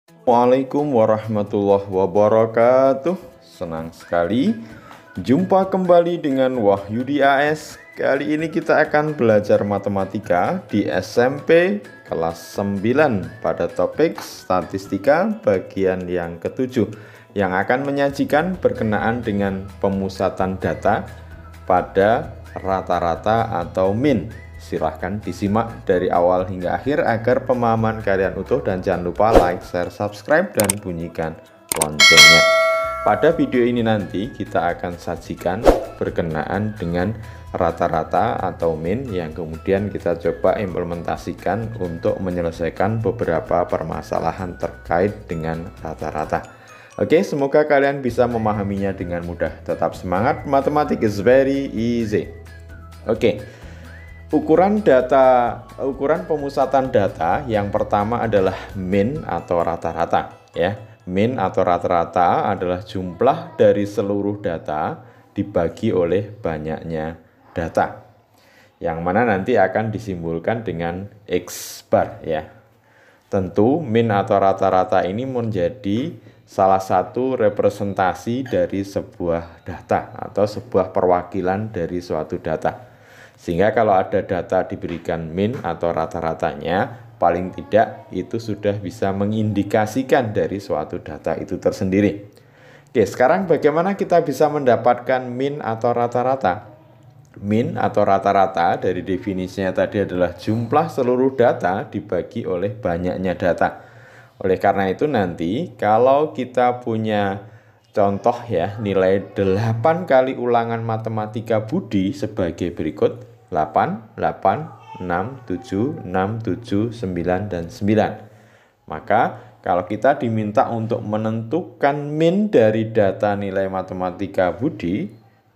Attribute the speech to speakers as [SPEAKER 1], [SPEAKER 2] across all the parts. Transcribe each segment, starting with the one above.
[SPEAKER 1] Assalamualaikum warahmatullahi wabarakatuh. Senang sekali jumpa kembali dengan Wahyudi AS. Kali ini kita akan belajar matematika di SMP kelas 9 pada topik statistika bagian yang ketujuh, yang akan menyajikan berkenaan dengan pemusatan data pada rata-rata atau min. Silahkan disimak dari awal hingga akhir agar pemahaman kalian utuh, dan jangan lupa like, share, subscribe, dan bunyikan loncengnya. Pada video ini nanti kita akan sajikan berkenaan dengan rata-rata atau min yang kemudian kita coba implementasikan untuk menyelesaikan beberapa permasalahan terkait dengan rata-rata. Oke, semoga kalian bisa memahaminya dengan mudah. Tetap semangat, matematik is very easy. Oke. Ukuran pemusatan data yang pertama adalah min atau rata-rata, ya. Min atau rata-rata adalah jumlah dari seluruh data dibagi oleh banyaknya data, yang mana nanti akan disimbolkan dengan X bar, ya. Tentu min atau rata-rata ini menjadi salah satu representasi dari sebuah data atau sebuah perwakilan dari suatu data. Sehingga kalau ada data diberikan min atau rata-ratanya, paling tidak itu sudah bisa mengindikasikan dari suatu data itu tersendiri. Oke, sekarang bagaimana kita bisa mendapatkan min atau rata-rata? Min atau rata-rata dari definisinya tadi adalah jumlah seluruh data dibagi oleh banyaknya data. Oleh karena itu nanti kalau kita punya contoh, ya, nilai 8 kali ulangan matematika Budi sebagai berikut: 8, 8, 6, 7, 6, 7, 9, dan 9. Maka kalau kita diminta untuk menentukan min dari data nilai matematika Budi,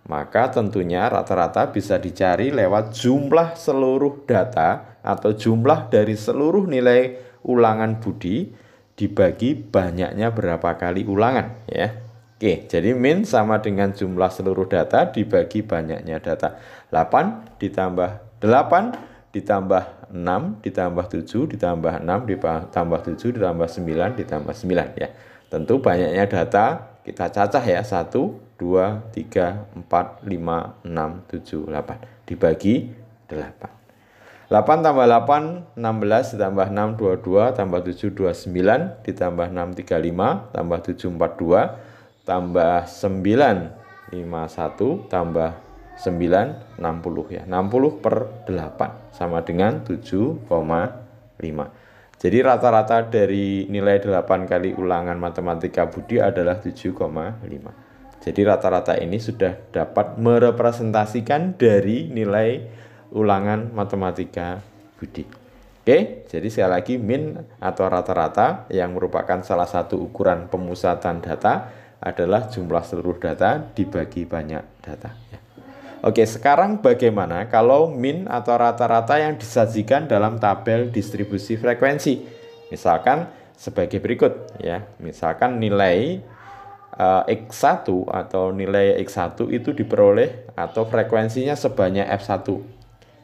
[SPEAKER 1] maka tentunya rata-rata bisa dicari lewat jumlah seluruh data atau jumlah dari seluruh nilai ulangan Budi dibagi banyaknya berapa kali ulangan, ya. Oke, jadi min sama dengan jumlah seluruh data dibagi banyaknya data. 8 ditambah 8 ditambah 6 ditambah 7 ditambah 6 ditambah 7 ditambah 9 ditambah 9, ya. Tentu banyaknya data kita cacah, ya. 1, 2, 3, 4, 5, 6, 7, 8 dibagi 8. 8 tambah 8, 16, ditambah 6, 22, tambah 7, 29, ditambah 6, 35, tambah 7, 42, tambah 9, 51, tambah 9, 60, ya. 60 per 8 sama dengan 7,5. Jadi rata-rata dari nilai 8 kali ulangan matematika Budi adalah 7,5. Jadi rata-rata ini sudah dapat merepresentasikan dari nilai ulangan matematika Budi. Oke, jadi sekali lagi min atau rata-rata yang merupakan salah satu ukuran pemusatan data adalah jumlah seluruh data dibagi banyak data, ya. Oke, sekarang bagaimana kalau min atau rata-rata yang disajikan dalam tabel distribusi frekuensi? Misalkan sebagai berikut, ya. Misalkan nilai X1 atau nilai X1 itu diperoleh atau frekuensinya sebanyak F1.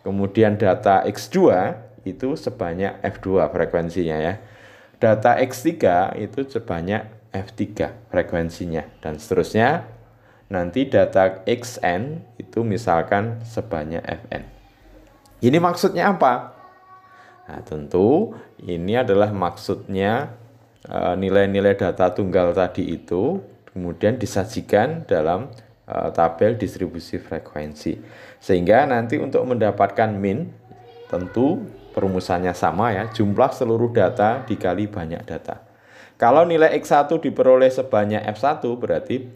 [SPEAKER 1] Kemudian data X2 itu sebanyak F2 frekuensinya, ya. Data X3 itu sebanyak F3 frekuensinya, dan seterusnya. Nanti data Xn itu misalkan sebanyak Fn. Ini maksudnya apa? Nah, tentu ini adalah maksudnya nilai-nilai data tunggal tadi itu kemudian disajikan dalam tabel distribusi frekuensi. Sehingga nanti untuk mendapatkan min, tentu perumusannya sama, ya, jumlah seluruh data dikali banyak data. Kalau nilai X1 diperoleh sebanyak F1, berarti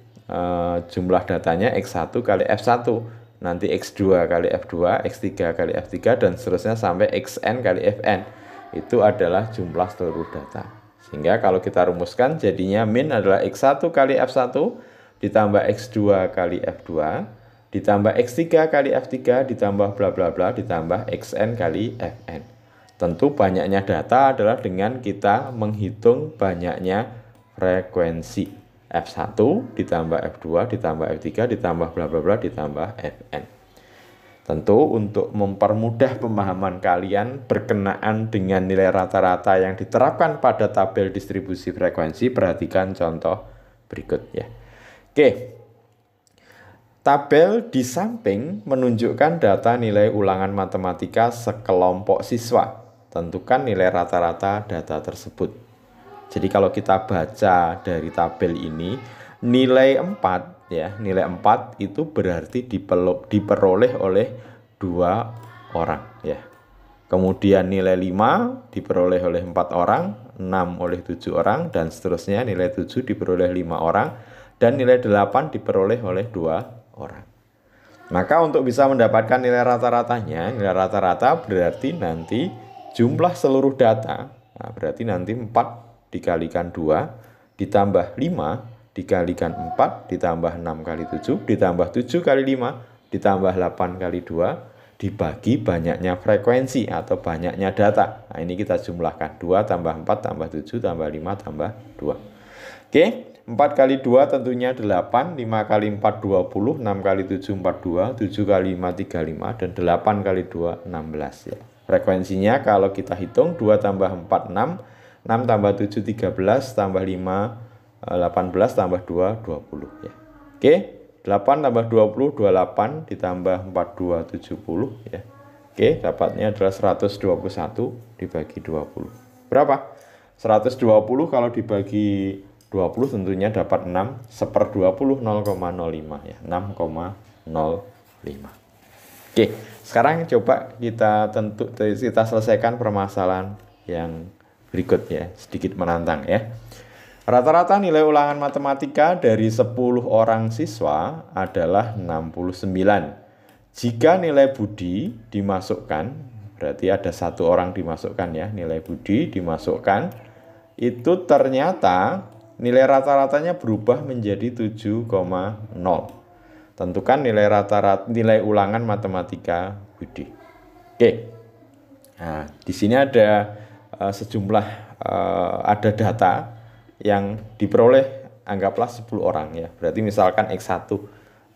[SPEAKER 1] jumlah datanya X1 kali F1, nanti X2 kali F2, X3 kali F3, dan seterusnya sampai Xn kali Fn. Itu adalah jumlah seluruh data. Sehingga kalau kita rumuskan jadinya min adalah X1 kali F1 ditambah X2 kali F2 ditambah X3 kali F3 ditambah bla bla bla ditambah Xn kali Fn. Tentu banyaknya data adalah dengan kita menghitung banyaknya frekuensi. F1 ditambah F2 ditambah F3 ditambah bla bla bla ditambah Fn. Tentu untuk mempermudah pemahaman kalian berkenaan dengan nilai rata-rata yang diterapkan pada tabel distribusi frekuensi, perhatikan contoh berikut ya. Oke. Tabel di samping menunjukkan data nilai ulangan matematika sekelompok siswa. Tentukan nilai rata-rata data tersebut. Jadi kalau kita baca dari tabel ini, nilai 4 ya, nilai 4 itu berarti diperoleh oleh 2 orang ya. Kemudian nilai 5 diperoleh oleh 4 orang, 6 oleh 7 orang, dan seterusnya. Nilai 7 diperoleh 5 orang, dan nilai 8 diperoleh oleh 2 orang. Maka untuk bisa mendapatkan nilai rata-ratanya, nilai rata-rata berarti nanti jumlah seluruh data, nah berarti nanti 4 dikalikan 2, ditambah 5, dikalikan 4, ditambah 6 kali 7, ditambah 7 kali 5, ditambah 8 kali 2, dibagi banyaknya frekuensi atau banyaknya data. Nah ini kita jumlahkan, 2 tambah 4 tambah 7 tambah 5 tambah 2. Oke, 4 kali 2 tentunya 8, 5 kali 4 20, 6 kali 7 42, 7 kali 5 35, dan 8 kali 2 16 ya. Frekuensinya kalau kita hitung 2 tambah 4 6, 6 tambah 7 13, tambah 5 18, tambah 2 20 ya. Oke, 8 tambah 20 28, ditambah 42 70 ya. Oke, dapatnya adalah 121 dibagi 20. Berapa? 120 kalau dibagi 20 tentunya dapat 6 seper 20, 0,05 ya, 6,05. Oke, sekarang coba kita selesaikan permasalahan yang berikut ya, sedikit menantang ya. Rata-rata nilai ulangan matematika dari 10 orang siswa adalah 69. Jika nilai budi dimasukkan, berarti ada 1 orang dimasukkan ya, nilai budi dimasukkan, itu ternyata nilai rata-ratanya berubah menjadi 7,0. Tentukan nilai rata-rata nilai ulangan matematika budi. Oke. Nah, di sini ada sejumlah ada data yang diperoleh, anggaplah 10 orang ya. Berarti misalkan X1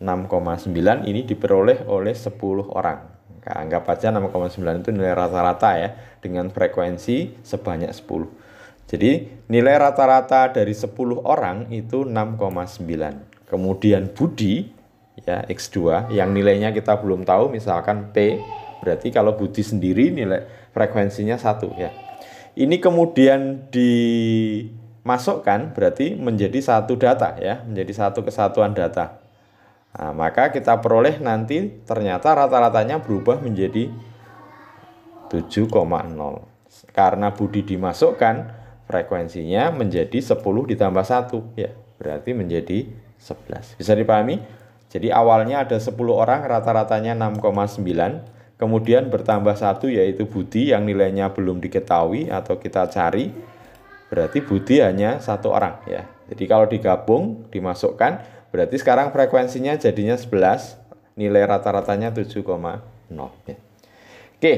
[SPEAKER 1] 6,9 ini diperoleh oleh 10 orang. Nah, anggap aja 6,9 itu nilai rata-rata ya, dengan frekuensi sebanyak 10. Jadi nilai rata-rata dari 10 orang itu 6,9. Kemudian budi ya, X2 yang nilainya kita belum tahu, misalkan P, berarti kalau budi sendiri nilai frekuensinya 1 ya. Ini kemudian dimasukkan berarti menjadi satu data ya, menjadi satu kesatuan data. Nah, maka kita peroleh nanti ternyata rata-ratanya berubah menjadi 7,0. Karena budi dimasukkan, frekuensinya menjadi 10 ditambah 1 ya, berarti menjadi 11. Bisa dipahami? Jadi awalnya ada 10 orang, rata-ratanya 6,9. Kemudian bertambah 1 yaitu budi yang nilainya belum diketahui atau kita cari. Berarti budi hanya 1 orang ya. Jadi kalau digabung, dimasukkan, berarti sekarang frekuensinya jadinya 11. Nilai rata-ratanya 7,0 ya. Oke,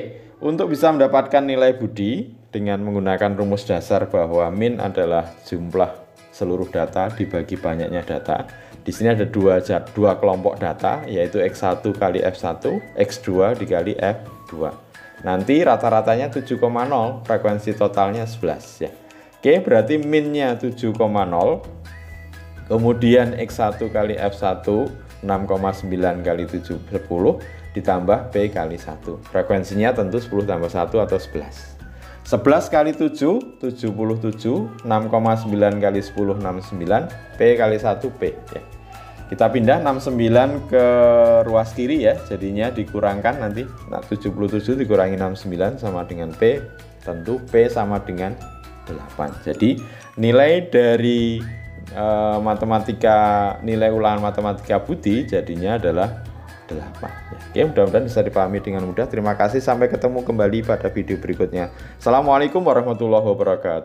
[SPEAKER 1] untuk bisa mendapatkan nilai budi dengan menggunakan rumus dasar bahwa min adalah jumlah seluruh data dibagi banyaknya data. Di sini ada dua kelompok data, yaitu X1 kali F1, X2 dikali F2. Nanti rata-ratanya 7,0, frekuensi totalnya 11 ya. Oke, berarti minnya 7,0. Kemudian X1 kali F1 6,9 kali 7 10 ditambah P kali 1. Frekuensinya tentu 10 tambah 1 atau 11. 11 kali 7 77, 6,9 kali 10 69, P kali 1 P ya. Kita pindah 69 ke ruas kiri ya, jadinya dikurangkan nanti 77 dikurangi 69 sama dengan P, tentu P sama dengan 8. Jadi nilai dari nilai ulangan matematika budi jadinya adalah 8 ya. Oke, mudah-mudahan bisa dipahami dengan mudah. Terima kasih, sampai ketemu kembali pada video berikutnya. Assalamualaikum warahmatullahi wabarakatuh.